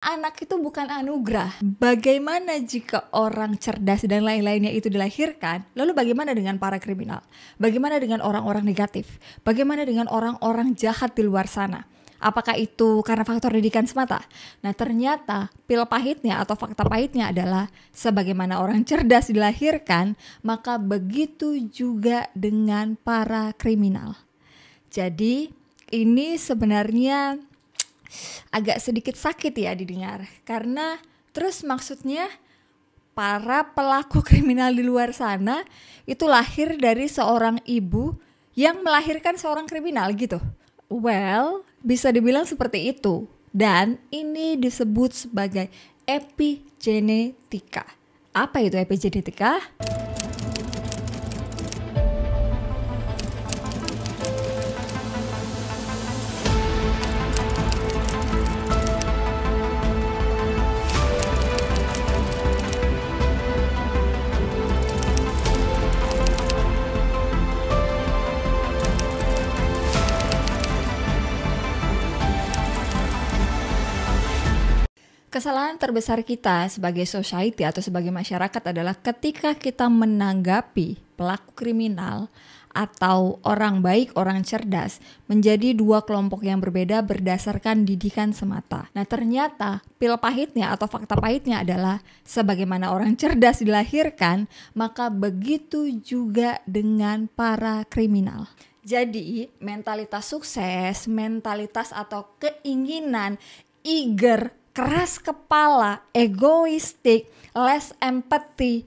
Anak itu bukan anugerah. Bagaimana jika orang cerdas dan lain-lainnya itu dilahirkan? Lalu bagaimana dengan para kriminal? Bagaimana dengan orang-orang negatif? Bagaimana dengan orang-orang jahat di luar sana? Apakah itu karena faktor didikan semata? Nah, ternyata pil pahitnya atau fakta pahitnya adalah sebagaimana orang cerdas dilahirkan, maka begitu juga dengan para kriminal. Jadi, ini sebenarnya agak sedikit sakit ya didengar, karena terus maksudnya para pelaku kriminal di luar sana itu lahir dari seorang ibu yang melahirkan seorang kriminal gitu. Well, bisa dibilang seperti itu, dan ini disebut sebagai epigenetika. Apa itu epigenetika? Kesalahan terbesar kita sebagai society atau sebagai masyarakat adalah ketika kita menanggapi pelaku kriminal atau orang baik, orang cerdas menjadi dua kelompok yang berbeda berdasarkan didikan semata. Nah, ternyata pil pahitnya atau fakta pahitnya adalah sebagaimana orang cerdas dilahirkan, maka begitu juga dengan para kriminal. Jadi, mentalitas sukses, mentalitas atau keinginan eager, keras kepala, egoistik, less empathy,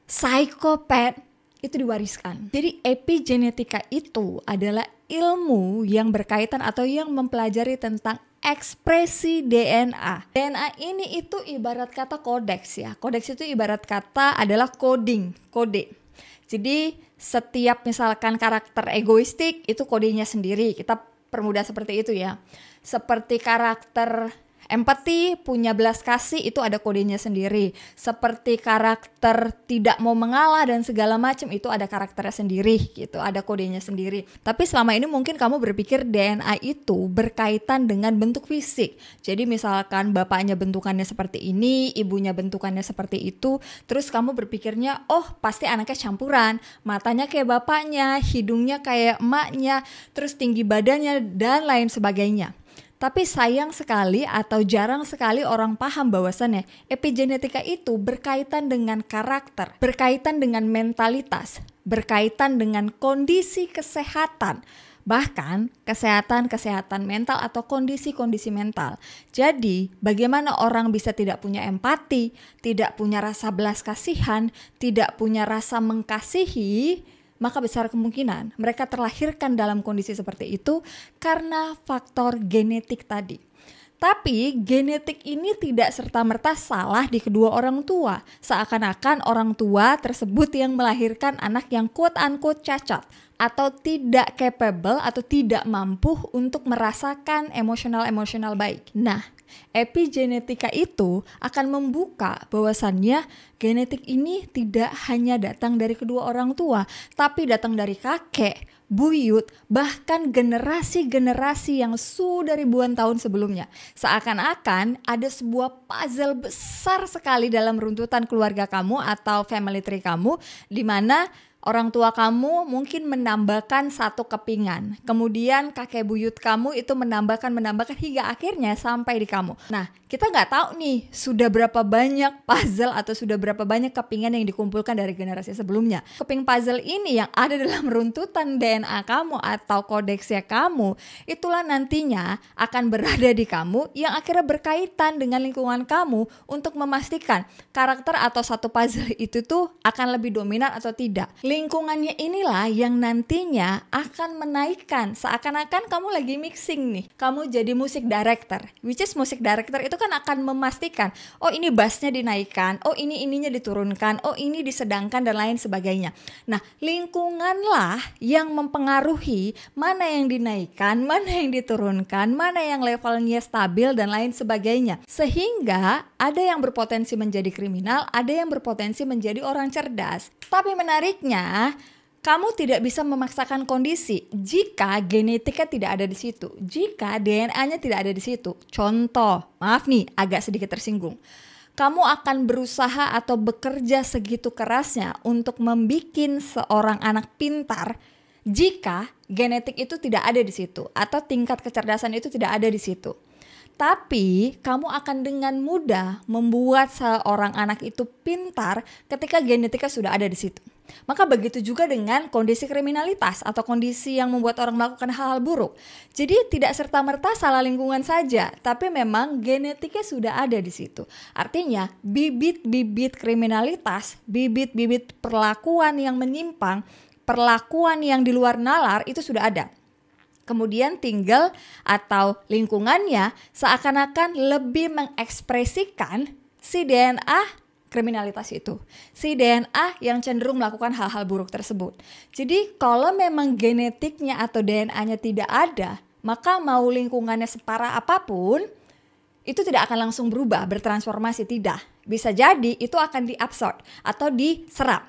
psikopat itu diwariskan. Jadi epigenetika itu adalah ilmu yang berkaitan atau yang mempelajari tentang ekspresi DNA. DNA ini itu ibarat kata kodeks ya. Kodeks itu ibarat kata adalah coding, kode. Jadi setiap misalkan karakter egoistik itu kodenya sendiri. Kita permudah seperti itu ya. Seperti karakter empati, punya belas kasih, itu ada kodenya sendiri. Seperti karakter tidak mau mengalah dan segala macam, itu ada karakternya sendiri gitu, ada kodenya sendiri. Tapi selama ini mungkin kamu berpikir DNA itu berkaitan dengan bentuk fisik. Jadi misalkan bapaknya bentukannya seperti ini, ibunya bentukannya seperti itu, terus kamu berpikirnya, oh pasti anaknya campuran, matanya kayak bapaknya, hidungnya kayak emaknya, terus tinggi badannya dan lain sebagainya. Tapi sayang sekali atau jarang sekali orang paham bahwasannya epigenetika itu berkaitan dengan karakter, berkaitan dengan mentalitas, berkaitan dengan kondisi kesehatan, bahkan kesehatan mental atau kondisi-kondisi mental. Jadi bagaimana orang bisa tidak punya empati, tidak punya rasa belas kasihan, tidak punya rasa mengasihi, maka besar kemungkinan mereka terlahirkan dalam kondisi seperti itu karena faktor genetik tadi. Tapi genetik ini tidak serta-merta salah di kedua orang tua. Seakan-akan orang tua tersebut yang melahirkan anak yang quote-unquote cacat atau tidak capable atau tidak mampu untuk merasakan emosional baik. Nah, epigenetika itu akan membuka bahwasannya genetik ini tidak hanya datang dari kedua orang tua, tapi datang dari kakek, buyut, bahkan generasi-generasi yang sudah ribuan tahun sebelumnya. Seakan-akan ada sebuah puzzle besar sekali dalam runtutan keluarga kamu atau family tree kamu, di mana orang tua kamu mungkin menambahkan satu kepingan. Kemudian kakek buyut kamu itu menambahkan hingga akhirnya sampai di kamu. Nah, kita nggak tahu nih sudah berapa banyak puzzle atau sudah berapa banyak kepingan yang dikumpulkan dari generasi sebelumnya. Keping puzzle ini yang ada dalam runtutan DNA kamu atau kodeksnya kamu, itulah nantinya akan berada di kamu yang akhirnya berkaitan dengan lingkungan kamu untuk memastikan karakter atau satu puzzle itu tuh akan lebih dominan atau tidak. Lingkungannya inilah yang nantinya akan menaikkan, seakan-akan kamu lagi mixing nih, kamu jadi music director, which is music director itu kan akan memastikan, oh ini bassnya dinaikkan, oh ini ininya diturunkan, oh ini disedangkan dan lain sebagainya. Nah, lingkunganlah yang mempengaruhi mana yang dinaikkan, mana yang diturunkan, mana yang levelnya stabil dan lain sebagainya. Sehingga ada yang berpotensi menjadi kriminal, ada yang berpotensi menjadi orang cerdas. Tapi menariknya, Kamu tidak bisa memaksakan kondisi jika genetika tidak ada di situ, jika DNA-nya tidak ada di situ. Contoh, maaf nih, agak sedikit tersinggung. Kamu akan berusaha atau bekerja segitu kerasnya untuk membikin seorang anak pintar jika genetik itu tidak ada di situ atau tingkat kecerdasan itu tidak ada di situ. Tapi kamu akan dengan mudah membuat seorang anak itu pintar ketika genetika sudah ada di situ. Maka begitu juga dengan kondisi kriminalitas atau kondisi yang membuat orang melakukan hal-hal buruk. Jadi tidak serta-merta salah lingkungan saja, tapi memang genetiknya sudah ada di situ. Artinya bibit-bibit kriminalitas, bibit-bibit perlakuan yang menyimpang, perlakuan yang di luar nalar itu sudah ada. Kemudian tinggal atau lingkungannya seakan-akan lebih mengekspresikan si DNA kriminalitas itu. Si DNA yang cenderung melakukan hal-hal buruk tersebut. Jadi kalau memang genetiknya atau DNA-nya tidak ada, maka mau lingkungannya separah apapun, itu tidak akan langsung berubah, bertransformasi, tidak. Bisa jadi itu akan diabsorb atau diserap.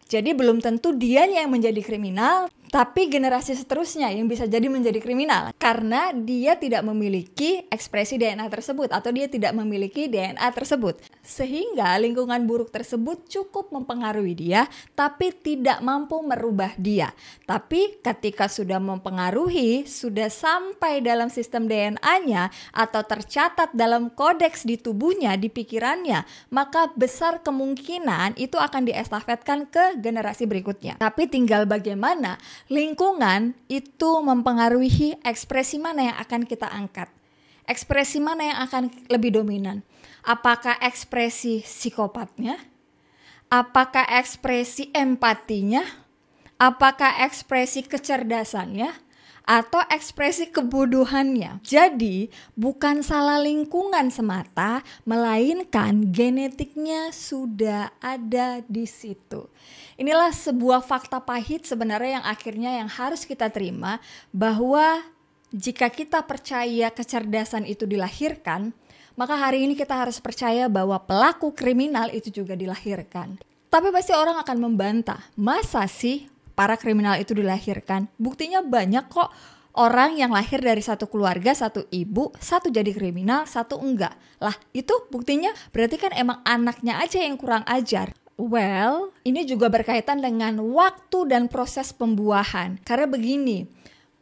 Jadi belum tentu dianya yang menjadi kriminal, tapi generasi seterusnya yang bisa jadi menjadi kriminal karena dia tidak memiliki ekspresi DNA tersebut atau dia tidak memiliki DNA tersebut. Sehingga lingkungan buruk tersebut cukup mempengaruhi dia tapi tidak mampu merubah dia. Tapi ketika sudah mempengaruhi, sudah sampai dalam sistem DNA-nya atau tercatat dalam kodeks di tubuhnya, di pikirannya, maka besar kemungkinan itu akan diestafetkan ke generasi berikutnya. Tapi tinggal bagaimana lingkungan itu mempengaruhi ekspresi mana yang akan kita angkat. Ekspresi mana yang akan lebih dominan. Apakah ekspresi psikopatnya? Apakah ekspresi empatinya? Apakah ekspresi kecerdasannya? Atau ekspresi kebodohannya. Jadi bukan salah lingkungan semata, melainkan genetiknya sudah ada di situ. Inilah sebuah fakta pahit sebenarnya yang akhirnya yang harus kita terima, bahwa jika kita percaya kecerdasan itu dilahirkan, maka hari ini kita harus percaya bahwa pelaku kriminal itu juga dilahirkan. Tapi pasti orang akan membantah, masa sih para kriminal itu dilahirkan? Buktinya banyak kok orang yang lahir dari satu keluarga, satu ibu, satu jadi kriminal, satu enggak. Lah itu buktinya berarti kan emang anaknya aja yang kurang ajar. Well, ini juga berkaitan dengan waktu dan proses pembuahan. Karena begini,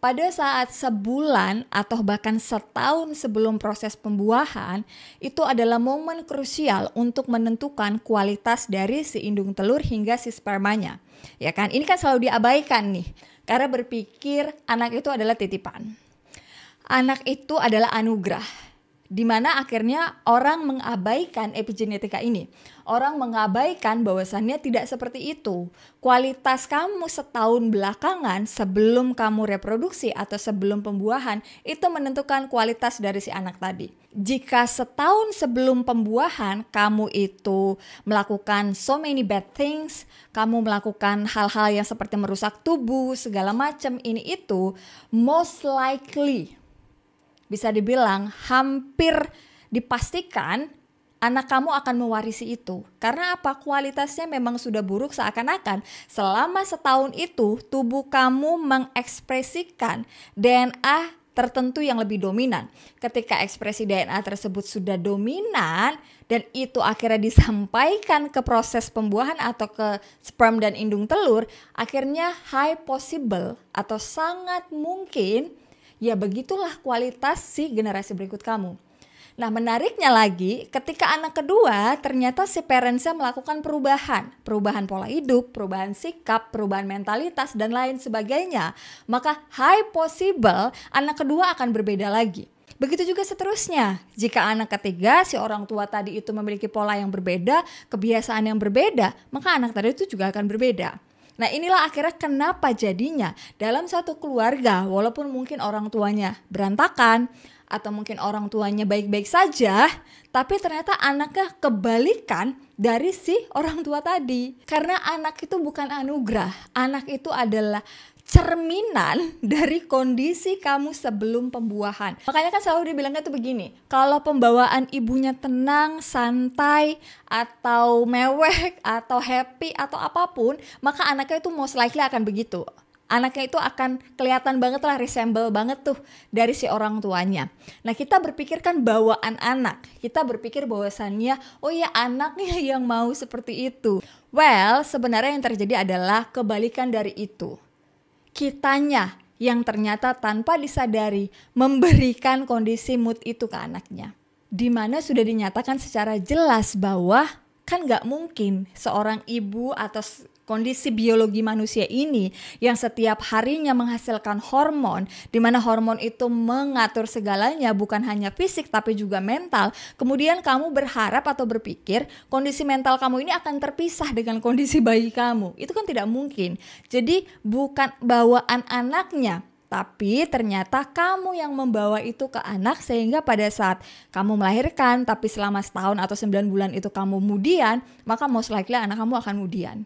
pada saat sebulan atau bahkan setahun sebelum proses pembuahan, itu adalah momen krusial untuk menentukan kualitas dari si indung telur hingga si spermanya. Ya kan, ini kan selalu diabaikan nih, karena berpikir anak itu adalah titipan. Anak itu adalah anugerah. Di mana akhirnya orang mengabaikan epigenetika ini. Orang mengabaikan bahwasannya tidak seperti itu. Kualitas kamu setahun belakangan sebelum kamu reproduksi atau sebelum pembuahan itu menentukan kualitas dari si anak tadi. Jika setahun sebelum pembuahan kamu itu melakukan so many bad things, kamu melakukan hal-hal yang seperti merusak tubuh, segala macam ini itu, most likely bisa dibilang hampir dipastikan anak kamu akan mewarisi itu. Karena apa? Kualitasnya memang sudah buruk, seakan-akan selama setahun itu tubuh kamu mengekspresikan DNA tertentu yang lebih dominan. Ketika ekspresi DNA tersebut sudah dominan dan itu akhirnya disampaikan ke proses pembuahan atau ke sperm dan indung telur, akhirnya high possible atau sangat mungkin ya begitulah kualitas si generasi berikut kamu. Nah menariknya lagi, ketika anak kedua ternyata si parentsnya melakukan perubahan pola hidup, perubahan sikap, perubahan mentalitas dan lain sebagainya, maka high possible anak kedua akan berbeda lagi. Begitu juga seterusnya, jika anak ketiga si orang tua tadi itu memiliki pola yang berbeda, kebiasaan yang berbeda, maka anak tadi itu juga akan berbeda. Nah inilah akhirnya kenapa jadinya dalam satu keluarga walaupun mungkin orang tuanya berantakan atau mungkin orang tuanya baik-baik saja, tapi ternyata anaknya kebalikan dari si orang tua tadi. Karena anak itu bukan anugerah, anak itu adalah cerminan dari kondisi kamu sebelum pembuahan. Makanya kan selalu dibilangnya tuh begini, kalau pembawaan ibunya tenang, santai, atau mewek, atau happy, atau apapun, maka anaknya itu most likely akan begitu. Anaknya itu akan kelihatan banget lah, resemble banget tuh dari si orang tuanya. Nah, kita berpikir kan bawaan anak. Kita berpikir bahwasannya, oh ya anaknya yang mau seperti itu. Well, sebenarnya yang terjadi adalah kebalikan dari itu. Kitanya yang ternyata tanpa disadari memberikan kondisi mood itu ke anaknya. Dimana sudah dinyatakan secara jelas bahwa kan gak mungkin seorang ibu atau kondisi biologi manusia ini yang setiap harinya menghasilkan hormon, di mana hormon itu mengatur segalanya, bukan hanya fisik tapi juga mental. Kemudian kamu berharap atau berpikir kondisi mental kamu ini akan terpisah dengan kondisi bayi kamu. Itu kan tidak mungkin. Jadi bukan bawaan anaknya, tapi ternyata kamu yang membawa itu ke anak, sehingga pada saat kamu melahirkan tapi selama setahun atau 9 bulan itu kamu mudian, maka most likely anak kamu akan mudian.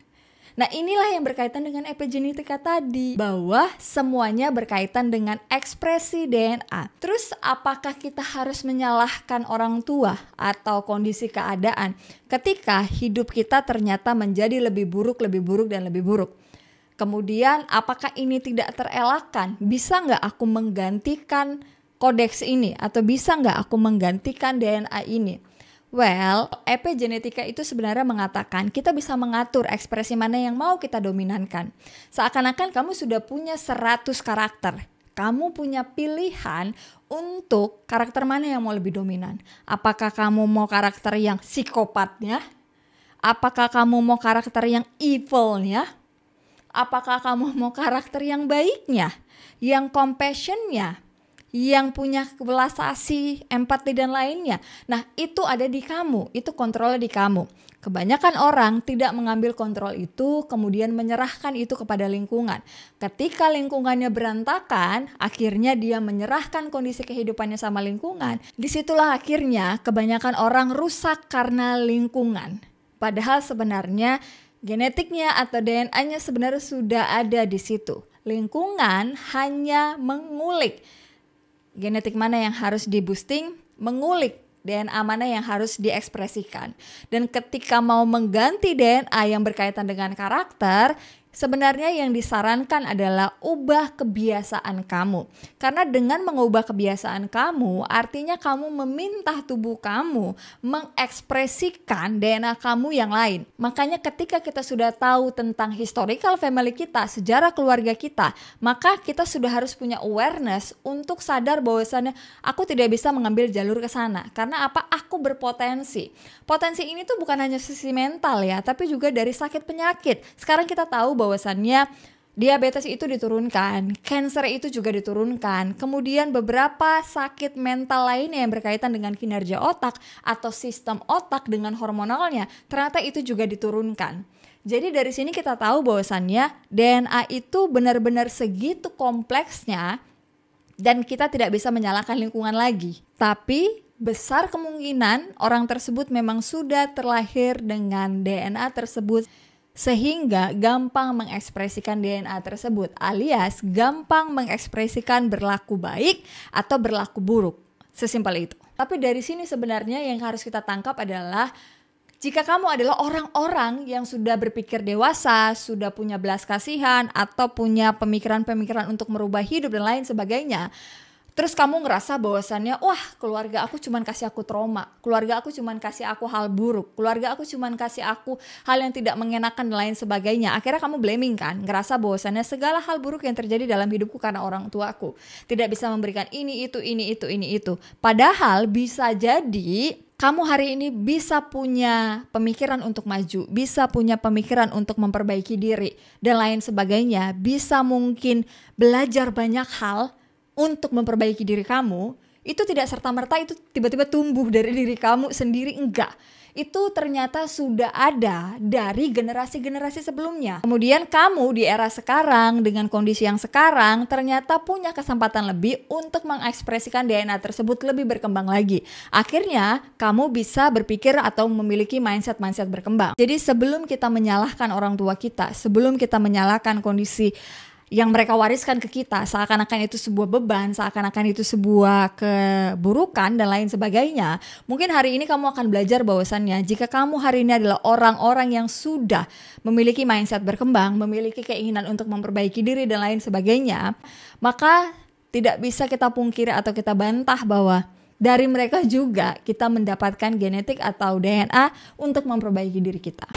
Nah, inilah yang berkaitan dengan epigenetika tadi, bahwa semuanya berkaitan dengan ekspresi DNA. Terus apakah kita harus menyalahkan orang tua atau kondisi keadaan ketika hidup kita ternyata menjadi lebih buruk dan lebih buruk? Kemudian apakah ini tidak terelakkan? Bisa nggak aku menggantikan kodeks ini? Atau bisa nggak aku menggantikan DNA ini? Well, epigenetika itu sebenarnya mengatakan kita bisa mengatur ekspresi mana yang mau kita dominankan. Seakan-akan kamu sudah punya 100 karakter. Kamu punya pilihan untuk karakter mana yang mau lebih dominan. Apakah kamu mau karakter yang psikopatnya? Apakah kamu mau karakter yang evilnya? Apakah kamu mau karakter yang baiknya? Yang compassionnya? Yang punya belas asih, empati dan lainnya. Nah, itu ada di kamu, itu kontrolnya di kamu. Kebanyakan orang tidak mengambil kontrol itu, kemudian menyerahkan itu kepada lingkungan. Ketika lingkungannya berantakan, akhirnya dia menyerahkan kondisi kehidupannya sama lingkungan. Disitulah akhirnya kebanyakan orang rusak karena lingkungan. Padahal sebenarnya genetiknya atau DNA-nya sebenarnya sudah ada di situ. Lingkungan hanya mengulik genetik mana yang harus di-boosting, mengulik DNA mana yang harus diekspresikan. Dan ketika mau mengganti DNA yang berkaitan dengan karakter, sebenarnya yang disarankan adalah ubah kebiasaan kamu. Karena dengan mengubah kebiasaan kamu, artinya kamu meminta tubuh kamu mengekspresikan DNA kamu yang lain. Makanya ketika kita sudah tahu tentang historical family kita, sejarah keluarga kita, maka kita sudah harus punya awareness untuk sadar bahwasannya aku tidak bisa mengambil jalur ke sana. Karena apa? Aku berpotensi. Potensi ini tuh bukan hanya sisi mental ya, tapi juga dari sakit penyakit. Sekarang kita tahu bahwasannya diabetes itu diturunkan, kanker itu juga diturunkan, kemudian beberapa sakit mental lainnya yang berkaitan dengan kinerja otak atau sistem otak dengan hormonalnya, ternyata itu juga diturunkan. Jadi dari sini kita tahu bahwasannya DNA itu benar-benar segitu kompleksnya dan kita tidak bisa menyalahkan lingkungan lagi. Tapi besar kemungkinan orang tersebut memang sudah terlahir dengan DNA tersebut, sehingga gampang mengekspresikan DNA tersebut, alias gampang mengekspresikan berlaku baik atau berlaku buruk. Sesimpel itu. Tapi dari sini sebenarnya yang harus kita tangkap adalah jika kamu adalah orang-orang yang sudah berpikir dewasa, sudah punya belas kasihan atau punya pemikiran-pemikiran untuk merubah hidup dan lain sebagainya, terus kamu ngerasa bahwasannya, wah keluarga aku cuman kasih aku trauma, keluarga aku cuman kasih aku hal buruk, keluarga aku cuman kasih aku hal yang tidak mengenakan dan lain sebagainya. Akhirnya kamu blaming kan, ngerasa bahwasannya segala hal buruk yang terjadi dalam hidupku karena orang tuaku. Tidak bisa memberikan ini, itu. Padahal bisa jadi kamu hari ini bisa punya pemikiran untuk maju, bisa punya pemikiran untuk memperbaiki diri dan lain sebagainya. Bisa mungkin belajar banyak hal untuk memperbaiki diri kamu, itu tidak serta-merta itu tiba-tiba tumbuh dari diri kamu sendiri, enggak. Itu ternyata sudah ada dari generasi-generasi sebelumnya. Kemudian kamu di era sekarang dengan kondisi yang sekarang ternyata punya kesempatan lebih untuk mengekspresikan DNA tersebut lebih berkembang lagi. Akhirnya kamu bisa berpikir atau memiliki mindset-mindset berkembang. Jadi sebelum kita menyalahkan orang tua kita, sebelum kita menyalahkan kondisi yang mereka wariskan ke kita, seakan-akan itu sebuah beban, seakan-akan itu sebuah keburukan dan lain sebagainya. Mungkin hari ini kamu akan belajar bahwasannya jika kamu hari ini adalah orang-orang yang sudah memiliki mindset berkembang, memiliki keinginan untuk memperbaiki diri dan lain sebagainya, maka tidak bisa kita pungkiri atau kita bantah bahwa dari mereka juga kita mendapatkan genetik atau DNA untuk memperbaiki diri kita.